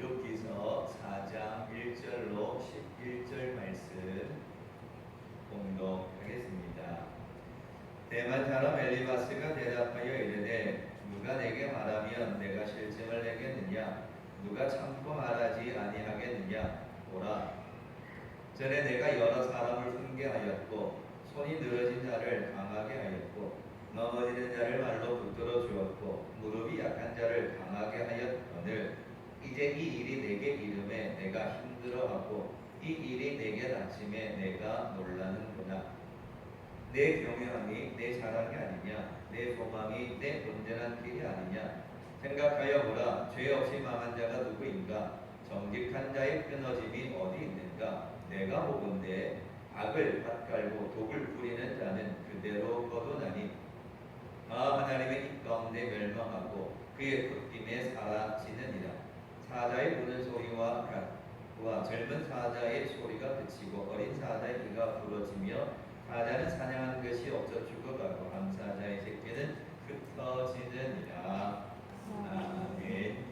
여기서 4장 1절로 11절 말씀 공독하겠습니다. 대만 사람 엘리바스가 대답하여 이르되 누가 내게 말하면 내가 실증을 내겠느냐? 누가 참고 말하지 아니하겠느냐? 보라, 전에 내가 여러 사람을 훈계하였고 손이 늘어진 자를 강하게 하였고 넘어지는 자를 말로 붙들어 주었고 무릎이 약한 자를 강하게 하였거늘 이제 이 일이 내게 이름에 내가 힘들어하고 이 일이 내게 닥침에 내가 놀라는구나. 내 경외함이 내 자랑이 아니냐? 내 소망이 내 온전한 길이 아니냐? 생각하여 보라. 죄 없이 망한 자가 누구인가? 정직한 자의 끊어짐이 어디 있는가? 내가 보건대 악을 밭갈고 독을 부리는 자는 그대로 거두나니 하나님의 입 가운데 멸망하고 그의 콧김에 사라지느니라. 사자의 부는 소리와 젊은 사자의 소리가 그치고 어린 사자의 귀가 부러지며 사자는 사냥하는 것이 없어 죽어가고 암사자의 새끼는 흩어지느니라. 아멘.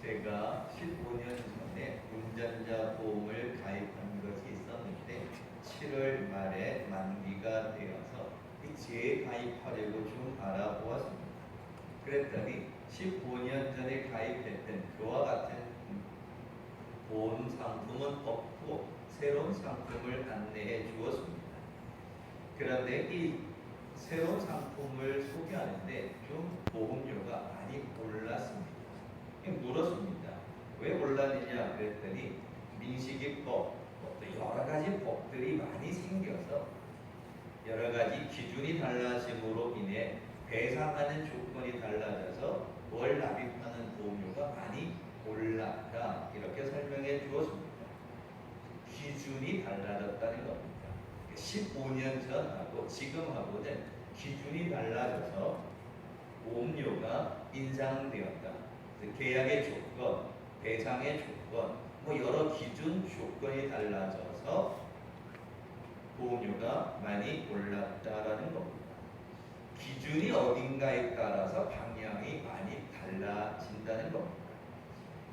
제가 15년 전에 운전자 보험을 가입한 것이 있었는데 7월 말에 만기가 되어서 재가입하려고 좀 알아보았습니다. 그랬더니 15년 전에 가입했던 그와 같은 보험 상품은 없고 새로운 상품을 안내해 주었습니다. 그런데 이 새로운 상품을 소개하는데 좀 보험료가 많이 올랐습니다. 물었습니다. 왜 올랐느냐 그랬더니 민식이법, 또 여러 가지 법들이 많이 생겨서 여러 가지 기준이 달라짐으로 인해 배상하는 조건이 달라져서 월 납입하는 보험료가 많이 올랐다, 이렇게 설명해 주었습니다. 기준이 달라졌다는 겁니다. 15년 전하고 지금하고는 기준이 달라져서 보험료가 인상되었다. 계약의 조건, 배상의 조건, 여러 기준 조건이 달라져서 보험료가 많이 올랐다라는 겁니다. 기준이 어딘가에 따라서 방향이 많이 달라진다는 겁니다.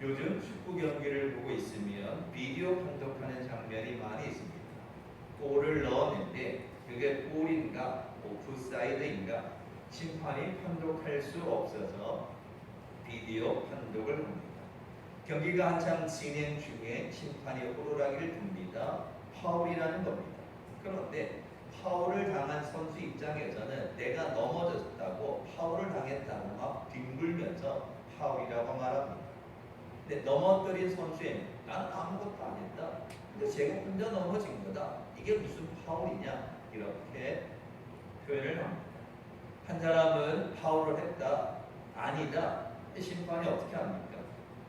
요즘 축구 경기를 보고 있으면 비디오 판독하는 장면이 많이 있습니다. 골을 넣었는데 그게 골인가 오프사이드인가 심판이 판독할 수 없어서 비디오 판독을 합니다. 경기가 한참 진행 중에 심판이 호루라기를 듭니다. 파울이라는 겁니다. 그런데 파울을 당한 선수 입장에서는 내가 넘어졌다고 파울을 당했다고 막 뒹굴면서 파울이라고 말합니다. 근데 넘어뜨린 선수에는 난 아무것도 안 했다. 근데 제가 혼자 넘어진 거다. 이게 무슨 파울이냐? 이렇게 표현을 합니다. 한 사람은 파울을 했다. 아니다. 심판이 어떻게 합니까?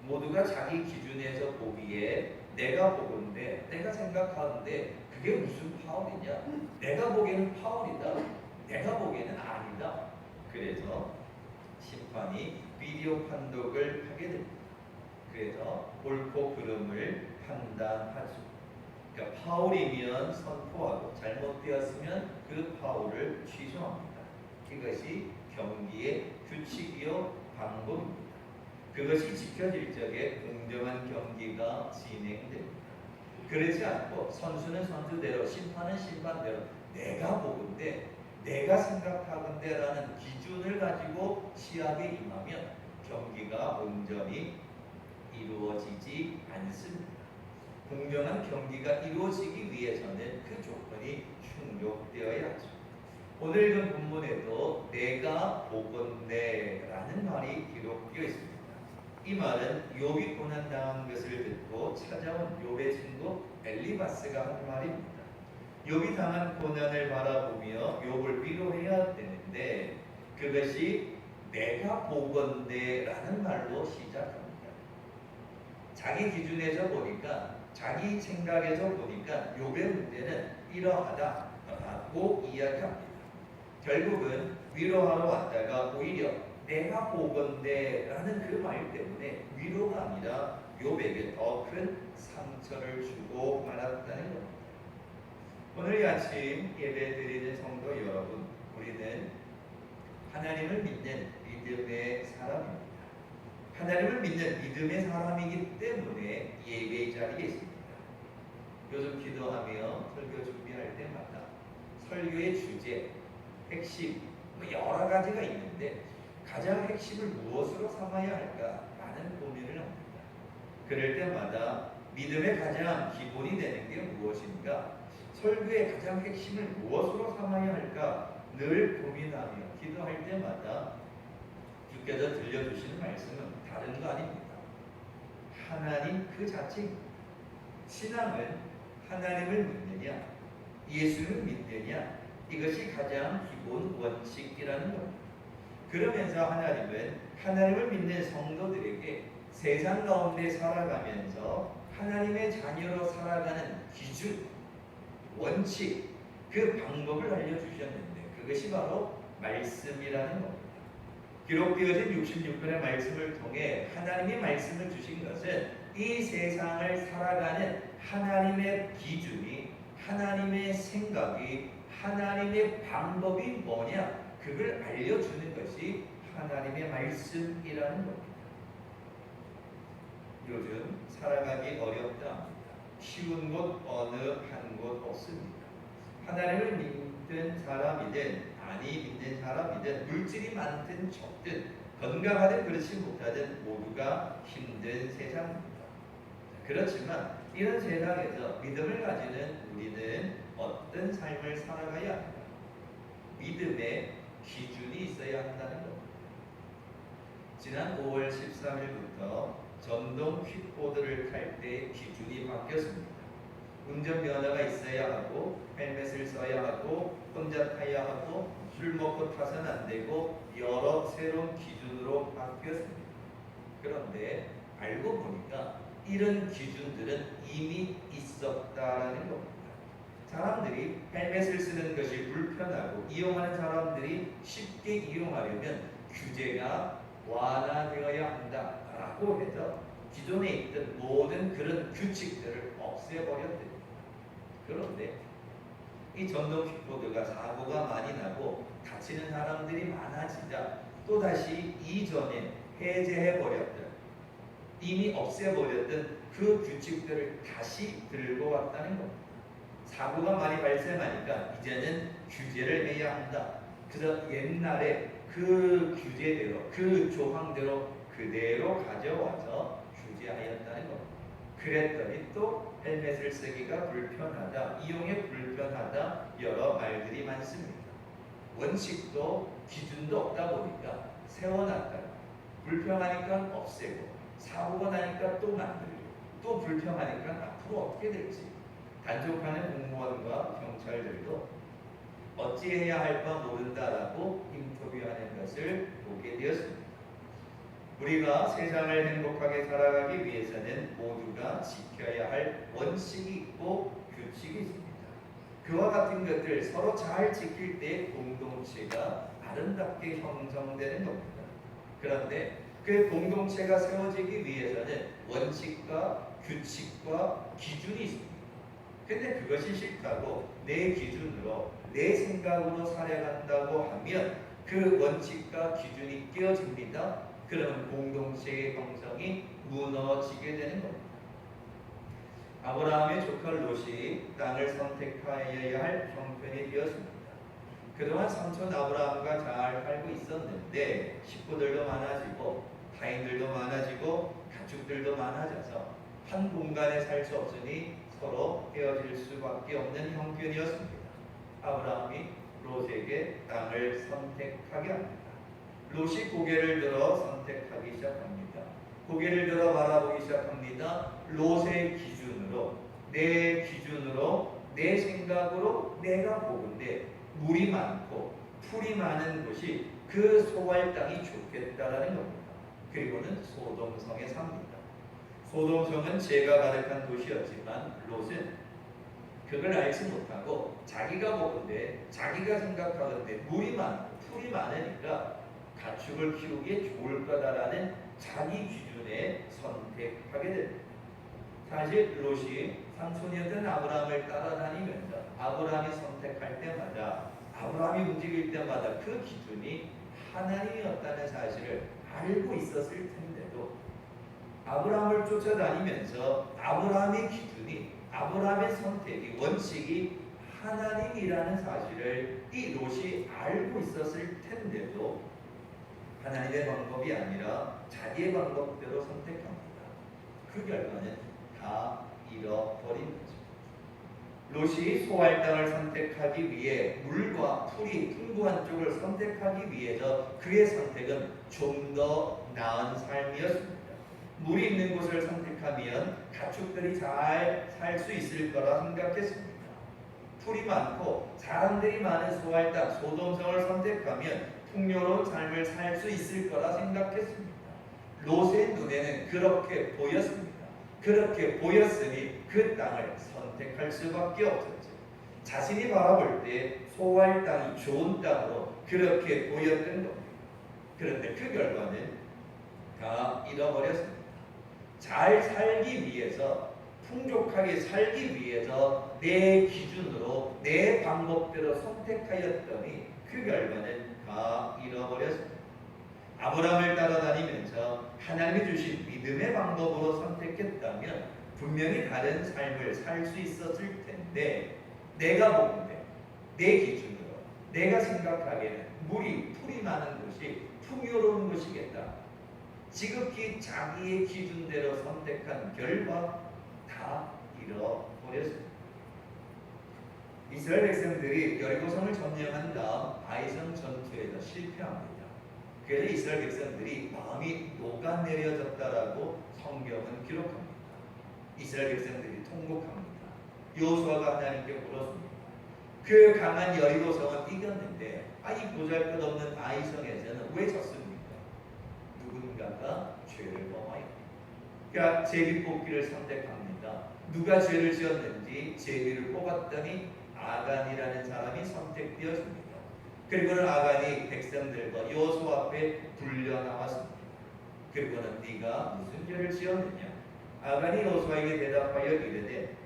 모두가 자기 기준에서 보기에 내가 보건데 내가 생각하는데 그게 무슨 파울이냐? 내가 보기에는 파울이다. 내가 보기에는 아니다. 그래서 심판이 비디오 판독을 하게 됩니다. 그래서 옳고 그름을 판단하죠. 그러니까 파울이면 선포하고 잘못되었으면 그 파울을 취소합니다. 이것이 경기의 규칙이요 방법입니다. 그것이 지켜질 적에 공정한 경기가 진행됩니다. 그렇지 않고 선수는 선수대로 심판은 심판대로 내가 보건대 내가 생각하건대라는 기준을 가지고 시합에 임하면 경기가 온전히 이루어지지 않습니다. 공정한 경기가 이루어지기 위해서는 그 조건이 충족되어야 하죠. 오늘 읽은 본문에도 내가 보건대라는 말이 기록되어 있습니다. 이 말은 욥이 고난당한 것을 듣고 찾아온 욥의 친구 엘리바스가 한 말입니다. 욥이 당한 고난을 바라보며 욥을 위로해야 되는데 그것이 내가 보건대라는 말로 시작합니다. 자기 기준에서 보니까 자기 생각에서 보니까 욥의 문제는 이러하다라고 이야기합니다. 결국은 위로하러 왔다가 오히려 내가 보건대라는 그 말 때문에 위로가 아니라 욥에게 더 큰 상처를 주고 말았다는 겁니다. 오늘 이 아침 예배 드리는 성도 여러분, 우리는 하나님을 믿는 믿음의 사람입니다. 하나님을 믿는 믿음의 사람이기 때문에 예배의 자리에 있습니다. 요즘 기도하며 설교 준비할 때마다 설교의 주제, 핵심 여러 가지가 있는데 가장 핵심을 무엇으로 삼아야 할까 많은 고민을 합니다. 그럴 때마다 믿음의 가장 기본이 되는 게 무엇인가, 설교의 가장 핵심을 무엇으로 삼아야 할까 늘 고민하며 기도할 때마다 주께서 들려주시는 말씀은 다른 거 아닙니다. 하나님 그 자체입니다. 신앙은 하나님을 믿느냐 예수를 믿느냐 이것이 가장 기본 원칙이라는 겁니다. 그러면서 하나님은 하나님을 믿는 성도들에게 세상 가운데 살아가면서 하나님의 자녀로 살아가는 기준, 원칙, 그 방법을 알려주셨는데 그것이 바로 말씀이라는 겁니다. 기록되어진 66편의 말씀을 통해 하나님이 말씀을 주신 것은 이 세상을 살아가는 하나님의 기준이, 하나님의 생각이, 하나님의 방법이 뭐냐 그걸 알려주는 것이 하나님의 말씀이라는 겁니다. 요즘 살아가기 어렵다. 쉬운 곳 어느 한 곳 없습니다. 하나님을 믿는 사람이든 아니 믿는 사람이든 물질이 많든 적든 건강하든 그렇지 못하든 모두가 힘든 세상입니다. 그렇지만 이런 세상에서 믿음을 가지는 우리는 어떤 삶을 살아가야 합니까? 믿음의 기준이 있어야 한다는 겁니다. 지난 5월 13일부터 전동 퀵보드를 탈 때 기준이 바뀌었습니다. 운전면허가 있어야 하고 헬멧을 써야 하고 혼자 타야 하고 술 먹고 타서는 안 되고 여러 새로운 기준으로 바뀌었습니다. 그런데 알고 보니까 이런 기준들은 이미 있었다라는 겁니다. 사람들이 헬멧을 쓰는 것이 불편하고 이용하는 사람들이 쉽게 이용하려면 규제가 완화되어야 한다라고 해서 기존에 있던 모든 그런 규칙들을 없애버렸답니다. 그런데 이 전동 킥보드가 사고가 많이 나고 다치는 사람들이 많아지자 또다시 이전에 해제해버렸던, 이미 없애버렸던 그 규칙들을 다시 들고 왔다는 겁니다. 사고가 많이 발생하니까 이제는 규제를 해야 한다. 그래서 옛날에 그 규제대로, 그 조항대로 그대로 가져와서 규제하였다는 겁니다. 그랬더니 또 헬멧을 쓰기가 불편하다, 이용에 불편하다 여러 말들이 많습니다. 원칙도 기준도 없다 보니까 세워놨다가 불편하니까 없애고 사고가 나니까 또 만들고 또 불편하니까 앞으로 어떻게 될지 단속하는 공무원과 경찰들도 어찌해야 할 바 모른다라고 인터뷰하는 것을 보게 되었습니다. 우리가 세상을 행복하게 살아가기 위해서는 모두가 지켜야 할 원칙이 있고 규칙이 있습니다. 그와 같은 것들 서로 잘 지킬 때 공동체가 아름답게 형성되는 겁니다. 그런데 그 공동체가 세워지기 위해서는 원칙과 규칙과 기준이 있습니다. 근데 그것이 싫다고 내 기준으로 내 생각으로 살아간다고 하면 그 원칙과 기준이 깨어집니다. 그러면 공동체의 형성이 무너지게 되는 겁니다. 아브라함의 조카 롯이 땅을 선택하여야 할 형편이 되었습니다. 그동안 삼촌 아브라함과 잘 살고 있었는데 식구들도 많아지고 타인들도 많아지고 가축들도 많아져서 한 공간에 살 수 없으니 서로 헤어질 수밖에 없는 형편이었습니다. 아브라함이 롯에게 땅을 선택하게 합니다. 롯이 고개를 들어 선택하기 시작합니다. 고개를 들어 바라보기 시작합니다. 롯의 기준으로, 내 기준으로, 내 생각으로 내가 보건대 물이 많고 풀이 많은 곳이 그 소갈 땅이 좋겠다라는 겁니다. 그리고는 소돔성에 삽니다. 소돔성은 죄가 가득한 도시였지만 롯은 그걸 알지 못하고 자기가 보건대, 자기가 생각하건대 물이 많고 풀이 많으니까 가축을 키우기에 좋을 거다라는 자기 기준에 선택하게 됩니다. 사실 롯이 삼촌이었던 아브라함을 따라다니면서 아브라함이 선택할 때마다, 아브라함이 움직일 때마다 그 기준이 하나님이었다는 사실을 알고 있었을 텐데도 아브라함을 쫓아다니면서 아브라함의 기준이, 아브라함의 선택이, 원칙이 하나님이라는 사실을 이 롯이 알고 있었을 텐데도 하나님의 방법이 아니라 자기의 방법대로 선택합니다. 그 결과는 다 잃어버린 거죠. 롯이 소할 땅을 선택하기 위해 물과 풀이 풍부한 쪽을 선택하기 위해서 그의 선택은 좀 더 나은 삶이었습니다. 물이 있는 곳을 선택하면 가축들이 잘 살 수 있을 거라 생각했습니다. 풀이 많고 사람들이 많은 소할 땅 소돔성을 선택하면 풍요로운 삶을 살 수 있을 거라 생각했습니다. 롯의 눈에는 그렇게 보였습니다. 그렇게 보였으니 그 땅을 선택할 수밖에 없었죠. 자신이 바라볼 때 소할 땅이 좋은 땅으로 그렇게 보였던 겁니다. 그런데 그 결과는 다 잃어버렸습니다. 잘 살기 위해서, 풍족하게 살기 위해서 내 기준으로 내 방법대로 선택하였더니 그 결과는 다 잃어버렸습니다. 아브라함을 따라다니면서 하나님이 주신 믿음의 방법으로 선택했다면 분명히 다른 삶을 살 수 있었을 텐데, 내가 보는데 내 기준으로 내가 생각하기에는 풀이 많은 곳이 풍요로운 곳이겠다. 지극히 자기의 기준대로 선택한 결과 다 잃어버렸습니다. 이스라엘 백성들이 여리고성을 점령한 다음 아이성 전투에서 실패합니다. 그래서 이스라엘 백성들이 마음이 녹아내려졌다라고 성경은 기록합니다. 이스라엘 백성들이 통곡합니다. 여호수아가 하나님께 물었습니다. 그 강한 여리고성은 이겼는데 이 보잘것없는 아이성에서는 왜 졌습니까? 누군가가 죄를 범하여, 그러니까 제비 뽑기를 선택합니다. 누가 죄를 지었는지 제비를 뽑았더니 아간이라는 사람이 선택되었습니다. 그리고는 아간이 백성들과 여호수아 앞에 불려 나왔습니다. 그리고는 네가 무슨 죄를 지었느냐? 아간이 여호수아에게 대답하여 이르되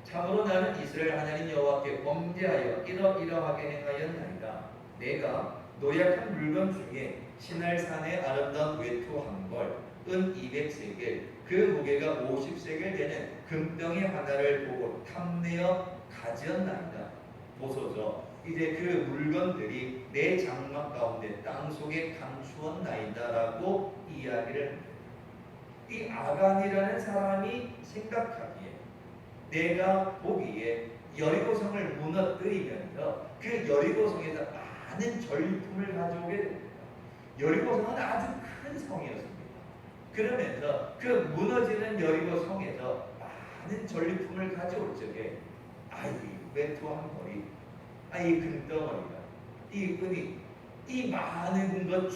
참으로 나는 이스라엘 하나님 여호와께 범죄하여 이러하게 행하였나이다. 내가 노약한 물건 중에 시날산의 아름다운 외투 한 벌, 은 200세겔, 그 무게가 50세겔 되는 금덩이 하나를 보고 탐내어 가지었나이다. 보소서, 이제 그 물건들이 내 장막 가운데 땅속에 감추었나이다라고 이야기를 합니다. 이 아간이라는 사람이 생각하기에, 내가 보기에 여리고성을 무너뜨리면서 그 여리고성에서 많은 전리품을 가져오게 됩니다. 여리고성은 아주 큰 성이었습니다. 그러면서 그 무너지는 여리고성에서 많은 전리품을 가져올 적에 이 외투 한 벌이, 이 금덩어리가, 이 은이, 이 많은 것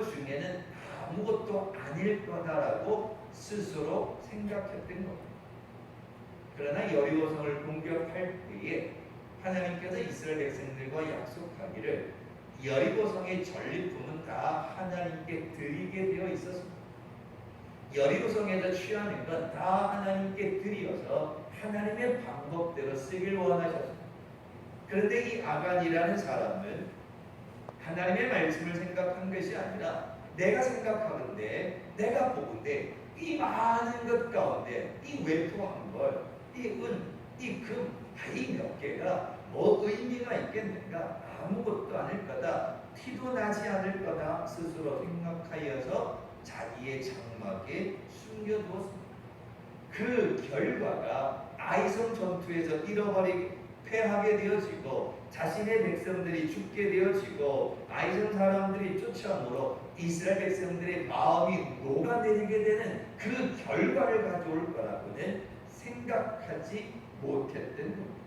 중에는 아무것도 아닐 거다라고 스스로 생각했던 겁니다. 그러나 여리고성을 공격할 때에 하나님께서 이스라엘 백성들과 약속하기를 여리고성의 전리품은 다 하나님께 드리게 되어 있었습니다. 여리고성에서 취하는 건 다 하나님께 드려서 하나님의 방법대로 쓰길 원하셨습니다. 그런데 이 아간이라는 사람은 하나님의 말씀을 생각한 것이 아니라 내가 생각하는데, 내가 보는데 이 많은 것 가운데 이 외투 한 벌, 이 은, 이 금, 이 몇 개가 뭐 의미가 있겠는가? 아무것도 아닐 거다. 티도 나지 않을 거다. 스스로 생각하여서 자기의 장막에 숨겨두었습니다. 그 결과가 아이성 전투에서 패하게 되어지고 자신의 백성들이 죽게 되어지고 아이성 사람들이 쫓아오므로 이스라엘 백성들의 마음이 녹아내리게 되는 그 결과를 가져올 거라고는 생각하지 못했던 겁니다.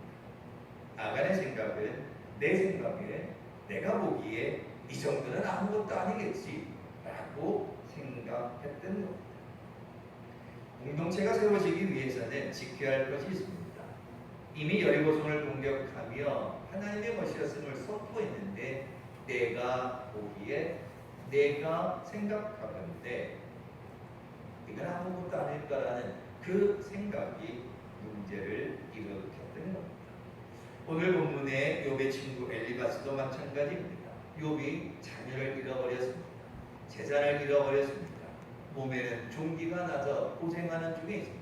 아간의 생각은, 내 생각에, 내가 보기에 이 정도는 아무것도 아니겠지 라고 생각했던 겁니다. 공동체가 세워지기 위해서는 지켜야 할 것이 있습니다. 이미 여리고성을 공격하며 하나님의 것이었음을 선포했는데 내가 보기에, 내가 생각하건대 이건 아무것도 아닐 거라는 그 생각이 문제를 일으켰던 겁니다. 오늘 본문의 욥의 친구 엘리바스도 마찬가지입니다. 욥이 자녀를 잃어버렸습니다. 재산을 잃어버렸습니다. 몸에는 종기가 나서 고생하는 중에 있습니다.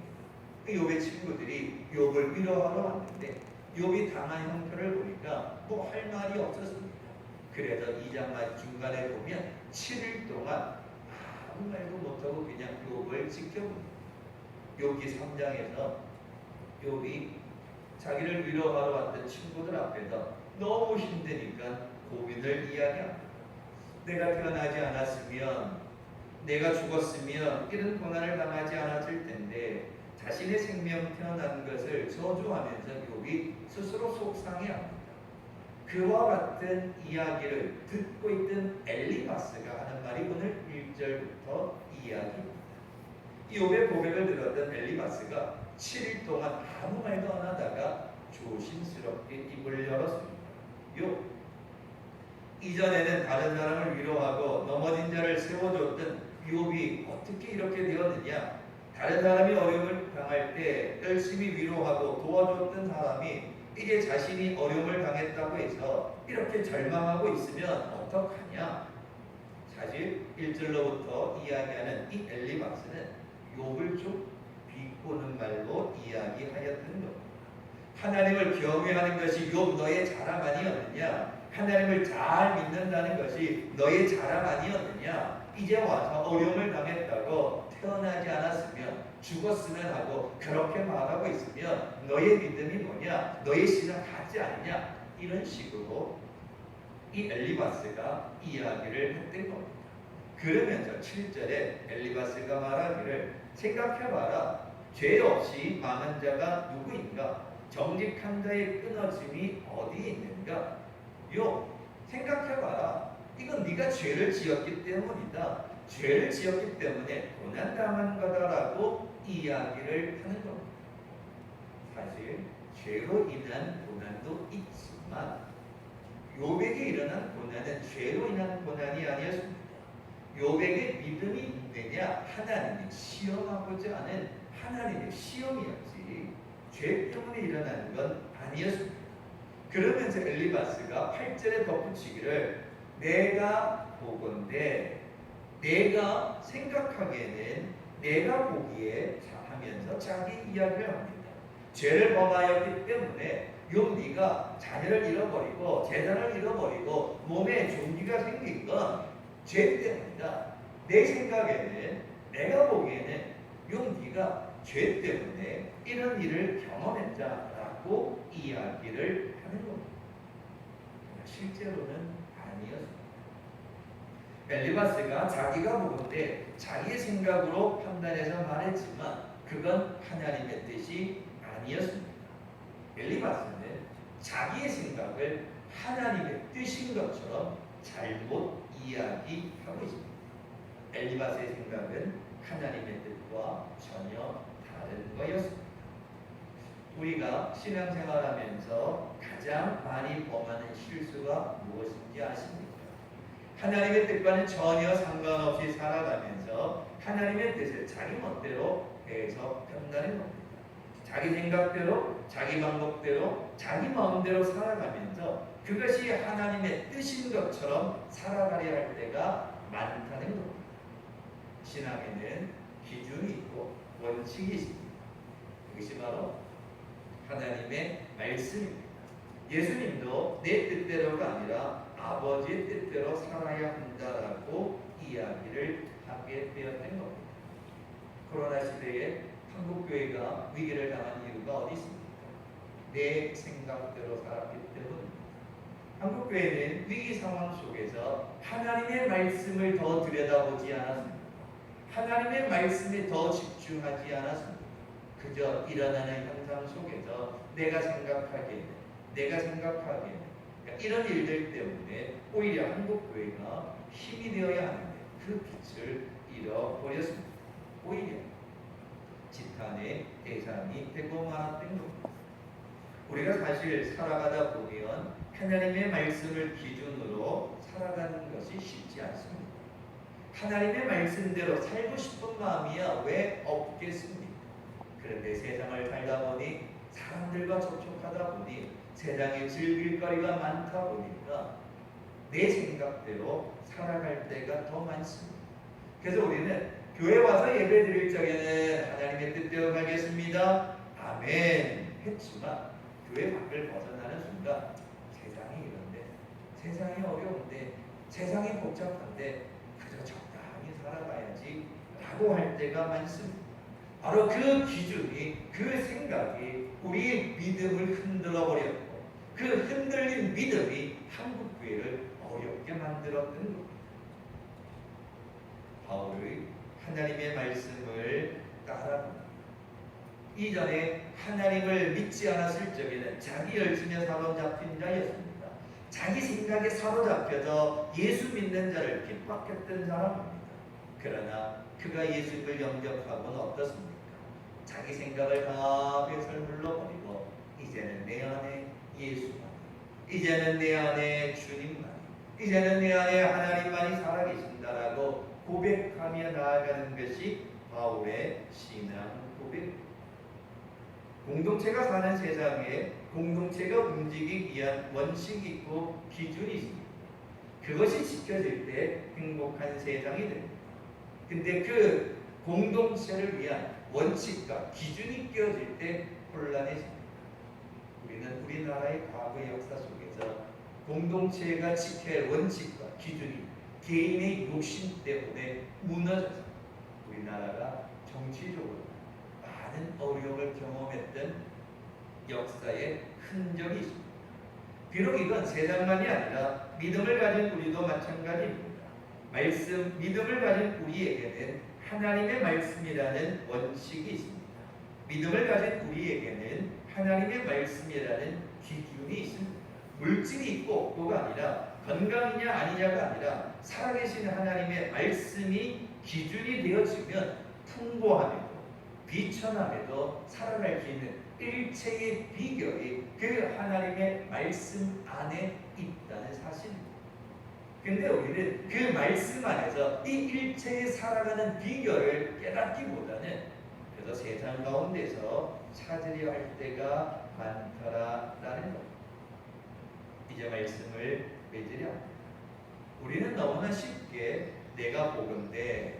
그 욥의 친구들이 욥을 위로하러 왔는데 욥이 당한 형편을 보니까 뭐 할 말이 없었습니다. 그래서 2장 중간에 보면 7일 동안 아무 말도 못하고 그냥 욥을 지켜봅니다. 욥기 3장에서 욥이 자기를 위로하러 왔던 친구들 앞에서 너무 힘드니까 고민을 이야기합니다. 내가 태어나지 않았으면, 내가 죽었으면 이런 고난을 당하지 않았을 텐데 자신의 생명 태어난 것을 저주하면서 욥이 스스로 속상해합니다. 그와 같은 이야기를 듣고 있던 엘리바스가 하는 말이 오늘 1절부터 이야기입니다. 욥의 고백을 들었던 엘리바스가 7일 동안 아무 말도 안 하다가 조심스럽게 입을 열었습니다. 욥, 이전에는 다른 사람을 위로하고 넘어진 자를 세워줬던 욥이 어떻게 이렇게 되었느냐? 다른 사람이 어려움을 당할 때 열심히 위로하고 도와줬던 사람이 이제 자신이 어려움을 당했다고 해서 이렇게 절망하고 있으면 어떡하냐? 사실 1절로부터 이야기하는 이 엘리바스는 욥을 좀 비꼬는 말로 이야기하였던 겁니다. 하나님을 경외하는 것이 욥 너의 자랑 아니었느냐? 하나님을 잘 믿는다는 것이 너의 자랑 아니었느냐? 이제 와서 어려움을 당했다고 태어나지 않았으면 죽었으면 하고 그렇게 말하고 있으면 너의 믿음이 뭐냐? 너의 신앙 같지 않냐? 이런 식으로 이 엘리바스가 이야기를 했던 겁니다. 그러면서 7절에 엘리바스가 말하기를 생각해봐라. 죄 없이 망한 자가 누구인가? 정직한 자의 끊어짐이 어디에 있는가? 생각해봐라. 이건 네가 죄를 지었기 때문이다. 죄를 지었기 때문에 고난당한 거다라고 이야기를 하는 겁니다. 사실 죄로 인한 고난도 있지만 욥에게 일어난 고난은 죄로 인한 고난이 아니었습니다. 욥에게 믿음이 있느냐? 하나님이 시험하고자 하는 하나님의 시험이었지 죄 때문에 일어나는 건 아니었습니다. 그러면서 엘리바스가 8절에 덧붙이기를 내가 보건대 내가 생각하기에는 내가 보기에 하면서 자기 이야기를 합니다. 죄를 범하였기 때문에 욥 네가 자녀를 잃어버리고 재산을 잃어버리고 몸에 종기가 생긴 건 죄 때문이다. 내 생각에는 내가 보기에는 욥 네가 죄 때문에 이런 일을 경험했다라고 이야기를 하는 겁니다. 실제로는 아니었습니다. 엘리바스가 자기가 보건대 자기의 생각으로 판단해서 말했지만 그건 하나님의 뜻이 아니었습니다. 엘리바스는 자기의 생각을 하나님의 뜻인 것처럼 잘못 이야기하고 있습니다. 엘리바스의 생각은 하나님의 뜻과 전혀 다른 거였습니다. 우리가 신앙생활하면서 가장 많이 범하는 실수가 무엇인지 아십니까? 하나님의 뜻과는 전혀 상관없이 살아가면서 하나님의 뜻을 자기 멋대로 해석한다는 겁니다. 자기 생각대로, 자기 방법대로, 자기 마음대로 살아가면서 그것이 하나님의 뜻인 것처럼 살아가려 할 때가 많다는 겁니다. 신앙에는 기준이 있고 원칙이 있습니다. 그것이 바로 하나님의 말씀입니다. 예수님도 내 뜻대로가 아니라 아버지의 뜻대로 살아야 한다라고 이야기를 하게 되었던 겁니다. 코로나 시대에 한국교회가 위기를 당한 이유가 어디 있습니까? 내 생각대로 살았기 때문입니다. 한국교회는 위기 상황 속에서 하나님의 말씀을 더 들여다보지 않았습니다. 하나님의 말씀에 더 집중하지 않았습니다. 그저 일어나는 현상 속에서 내가 생각하기에는 이런 일들 때문에 오히려 한국교회가 힘이 되어야 하는데 그 빛을 잃어버렸습니다. 오히려 지탄의 대상이 되고 말았던 겁니다. 우리가 사실 살아가다 보면 하나님의 말씀을 기준으로 살아가는 것이 쉽지 않습니다. 하나님의 말씀대로 살고 싶은 마음이야 왜 없겠습니까? 그런데 세상을 살다 보니 사람들과 접촉하다 보니 세상에 즐길 거리가 많다 보니까 내 생각대로 살아갈 때가 더 많습니다. 그래서 우리는 교회 와서 예배 드릴 적에는 하나님의 뜻대로 가겠습니다, 아멘 했지만 교회 밖을 벗어나는 순간 세상이 이런데, 세상이 어려운데, 세상이 복잡한데 그저 적당히 살아가야지 라고 할 때가 많습니다. 바로 그 기준이, 그 생각이 우리의 믿음을 흔들어 버렸고, 그 흔들린 믿음이 한국교회를 어렵게 만들었던 겁니다. 바울의 하나님의 말씀을 따라합니다. 이전에 하나님을 믿지 않았을 적에는 자기 열심에 사로잡힌 자였습니다. 자기 생각에 사로잡혀서 예수 믿는 자를 핍박했던 사람입니다. 그러나 그가 예수를 영접하고는 어떻습니까? 자기 생각을 다 뱃을 물러버리고 이제는 내 안에 예수만, 이제는 내 안에 주님만, 이제는 내 안에 하나님만이 살아계신다라고 고백하며 나아가는 것이 바울의 신앙 고백입니다. 공동체가 사는 세상에 공동체가 움직이기 위한 원칙이 있고 기준이 있습니다. 그것이 지켜질 때 행복한 세상이 됩니다. 근데 그 공동체를 위한 원칙과 기준이 깨어질 때 혼란해집니다. 우리는 우리나라의 과거 역사 속에서 공동체가 지켜야 할 원칙과 기준이 개인의 욕심 때문에 무너져서 우리나라가 정치적으로 많은 어려움을 경험했던 역사의 흔적이 있습니다. 비록 이건 세상만이 아니라 믿음을 가진 우리도 마찬가지입니다. 믿음을 가진 우리에게는 하나님의 말씀이라는 원칙이 있습니다. 믿음을 가진 우리에게는 하나님의 말씀이라는 기준이 있습니다. 물질이 있고 없고가 아니라, 건강이냐 아니냐가 아니라 살아계신 하나님의 말씀이 기준이 되어지면 풍부함에도 비천함에도 살아갈 수 있는 일체의 비결이 그 하나님의 말씀 안에 있다는 사실입니다. 근데 우리는 그 말씀 안에서 이 일체에 살아가는 비결을 깨닫기보다는 그래서 세상 가운데서 찾으려 할 때가 많더라라는 겁니다. 이제 말씀을 맺으려 합니다. 우리는 너무나 쉽게 내가 보건대,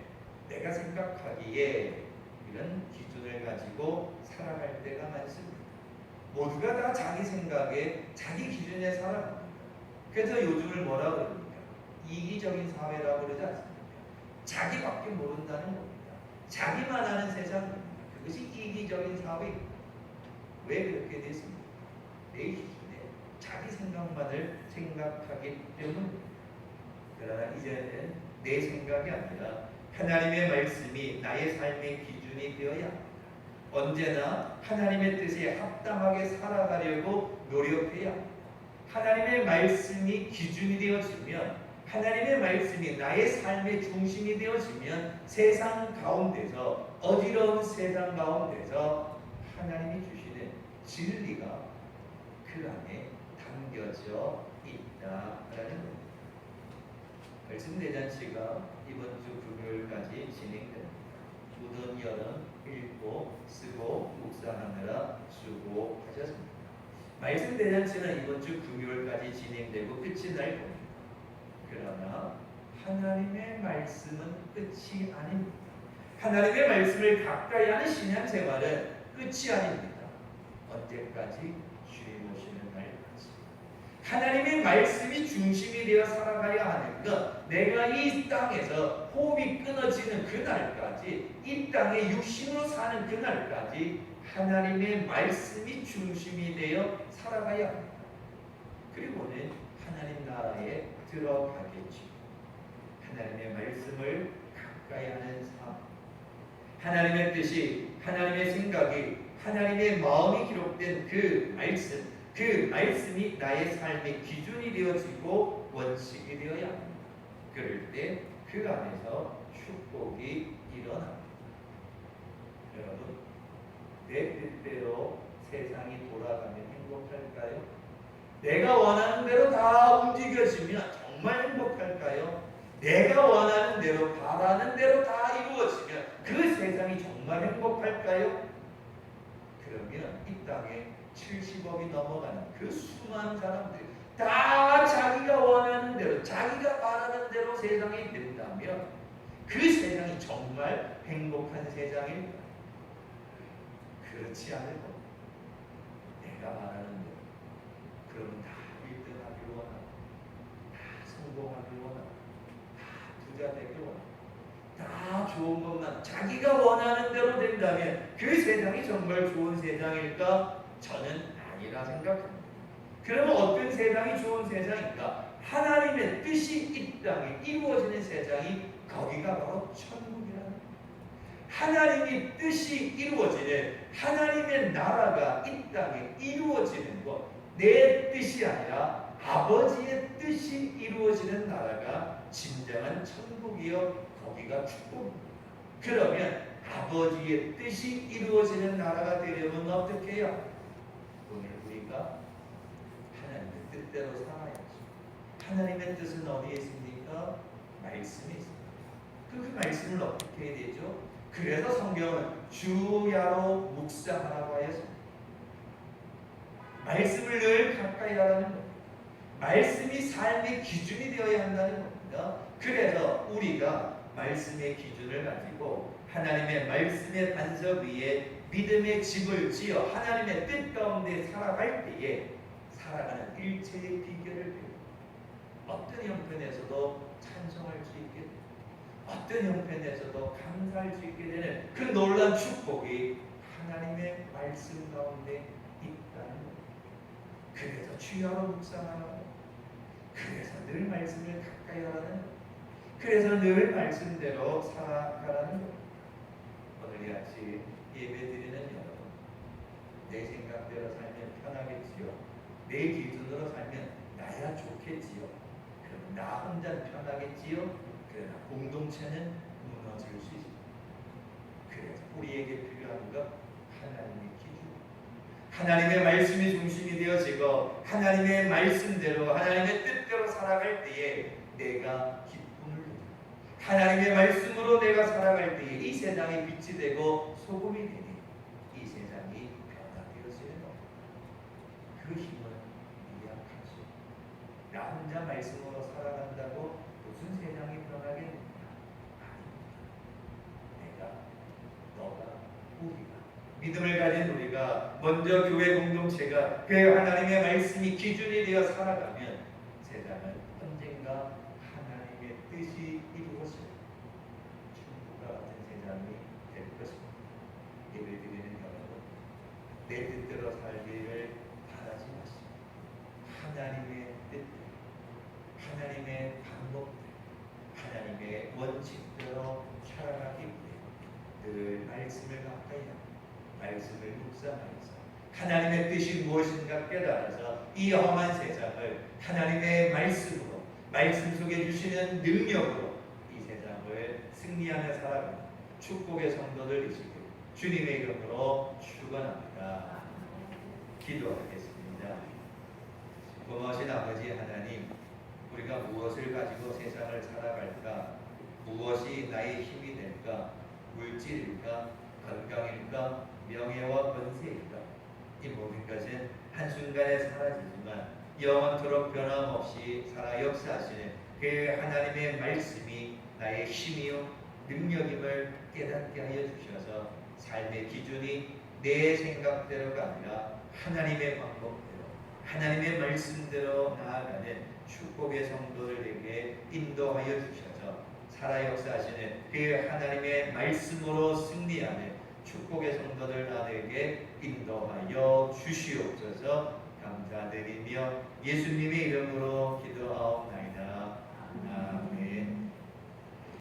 내가 생각하기에 이런 기준을 가지고 살아갈 때가 많습니다. 모두가 다 자기 생각에, 자기 기준에 살아갑니다. 그래서 요즘을 뭐라 그럽니까? 이기적인 사회라고 그러지 않습니까? 자기밖에 모른다는 겁니다. 자기만 아는 세상입니다. 그것이 이기적인 사회입니다. 왜 그렇게 됐습니까? 내 기준에 자기 생각만을 생각하기 때문입니다. 그러나 이제는 내 생각이 아니라 하나님의 말씀이 나의 삶의 기준이 되어야 합니다. 언제나 하나님의 뜻에 합당하게 살아가려고 노력해야 합니다. 하나님의 말씀이 기준이 되어지면, 하나님의 말씀이 나의 삶의 중심이 되어지면 세상 가운데서, 어지러운 세상 가운데서 하나님이 주시는 진리가 그 안에 담겨져 있다라는 겁니다. 말씀대잔치가 이번 주 금요일까지 진행됩니다. 무더운 여름 읽고 쓰고 묵상하느라 수고하셨습니다. 말씀대잔치는 이번 주 금요일까지 진행되고 끝이 날 겁니다. 그러나 하나님의 말씀은 끝이 아닙니다. 하나님의 말씀을 가까이 하는 신앙생활은 끝이 아닙니다. 언제까지? 주님 오시는 날까지. 하나님의 말씀이 중심이 되어 살아가야 하는 것, 내가 이 땅에서 호흡이 끊어지는 그날까지, 이 땅에 육신으로 사는 그날까지 하나님의 말씀이 중심이 되어 살아가야 합니다. 그리고는 하나님 나라에 들어가겠죠. 하나님의 말씀을 가까이 하는 삶, 하나님의 뜻이, 하나님의 생각이, 하나님의 마음이 기록된 그 말씀이 나의 삶의 기준이 되어지고 원칙이 되어야 합니다. 그럴 때 그 안에서 축복이 일어납니다. 여러분, 내 뜻대로 세상이 돌아가면 행복할까요? 내가 원하는 대로 다 움직여지면 정말 행복할까요? 내가 원하는 대로, 바라는 대로 다 이루어지면 그 세상이 정말 행복할까요? 그러면 이 땅에 70억이 넘어가는 그 수많은 사람들이 다 자기가 원하는 대로, 세상이 된다면 그 세상이 정말 행복한 세상일까? 그렇지 않을 겁니다. 내가 말하는 대로 그러면 다 1등 하길 원하고, 다 성공하길 원하고, 다 부자 되길 원하고, 다 좋은 것만 자기가 원하는 대로 된다면 그 세상이 정말 좋은 세상일까? 저는 아니라 생각합니다. 그러면 어떤 세상이 좋은 세상일까? 하나님의 뜻이 이 땅에 이루어지는 세상이 거기가 바로 천국이라는 거예요. 하나님의 뜻이 이루어지는, 하나님의 나라가 이 땅에 이루어지는 것, 내 뜻이 아니라 아버지의 뜻이 이루어지는 나라가 진정한 천국이요, 거기가 축복입니다. 그러면 아버지의 뜻이 이루어지는 나라가 되려면 어떻게 해요? 오늘 우리가 하나님의 뜻대로 살아야죠. 하나님의 뜻은 어디에 있습니까? 말씀에 있습니다. 그 말씀을 어떻게 해야 되죠? 그래서 성경은 주야로 묵상하라고 하였습니다. 말씀을 늘 가까이 하라는 겁니다. 말씀이 삶의 기준이 되어야 한다는 겁니다. 그래서 우리가 말씀의 기준을 가지고 하나님의 말씀의 반석 위에 믿음의 집을 지어 하나님의 뜻 가운데 살아갈 때에 살아가는 일체의 비결을 배우고 어떤 형편에서도 찬송할 수 있게 되고 어떤 형편에서도 감사할 수 있게 되는 그 놀라운 축복이 하나님의 말씀 가운데 있다는 겁니다. 그래서 주야로 묵상하라고, 그래서 늘 말씀을 가까이 하라는 겁니다. 그래서 늘 말씀대로 살아가라는 겁니다. 오늘 같이 예배드리는 여러분, 내 생각대로 살면 편하겠지요. 내 기준으로 살면 나야 좋겠지요. 그럼 나 혼자 편하겠지요. 그러나 공동체는 무너질 수 있습니다. 그래서 우리에게 필요한 것, 하나님의 기준, 하나님의 말씀이 중심이 되어지고 하나님의 말씀대로 하나님의 뜻대로 살아갈 때에 내가 기쁨을 누리고 하나님의 말씀으로 내가 살아갈 때에 이 세상이 빛이 되고 소금이 되니 이 세상이 변화되어지는 것. 그 힘은 미약하죠. 나 혼자 말씀으로 살아간다고 무슨 세상이 변하겠느냐? 아닙니다. 내가, 너가, 우리가, 믿음을 가진 우리가 먼저 교회 공동체가 그 하나님의 말씀이 기준이 되어 살아가면 세상은 언젠가 하나님의 뜻이 이루어질 천국과 같은 세상이 될 것입니다. 예배드리는 여러분, 내 뜻대로 살기를 바라지 마시고 하나님의 뜻대로, 하나님의 방법대로, 하나님의 원칙대로 살아가기 위해 늘 말씀을 가까이 하고 말씀을 묵상하면서 하나님의 뜻이 무엇인가 깨달아서 이 험한 세상을 하나님의 말씀으로, 말씀 속에 주시는 능력으로 이 세상을 승리하며 살아가는 축복의 성도들 되시길 주님의 이름으로 축원합니다. 기도하겠습니다. 고마우신 아버지 하나님, 우리가 무엇을 가지고 세상을 살아갈까? 무엇이 나의 힘이 될까? 물질일까? 건강일까? 명예와 권세일까? 이 모든 것은 한순간에 사라지지만 영원토록 변함없이 살아 역사하시는 그 하나님의 말씀이 나의 힘이요 능력임을 깨닫게 하여 주셔서 삶의 기준이 내 생각대로가 아니라 하나님의 방법대로, 하나님의 말씀대로 나아가는 축복의 성도들에게 인도하여 주셔서 살아 역사하시는 그 하나님의 말씀으로 승리하는 축복의 성도들 나에게 인도하여 주시옵소서. 감사드리며 예수님의 이름으로 기도하옵나이다. 아멘.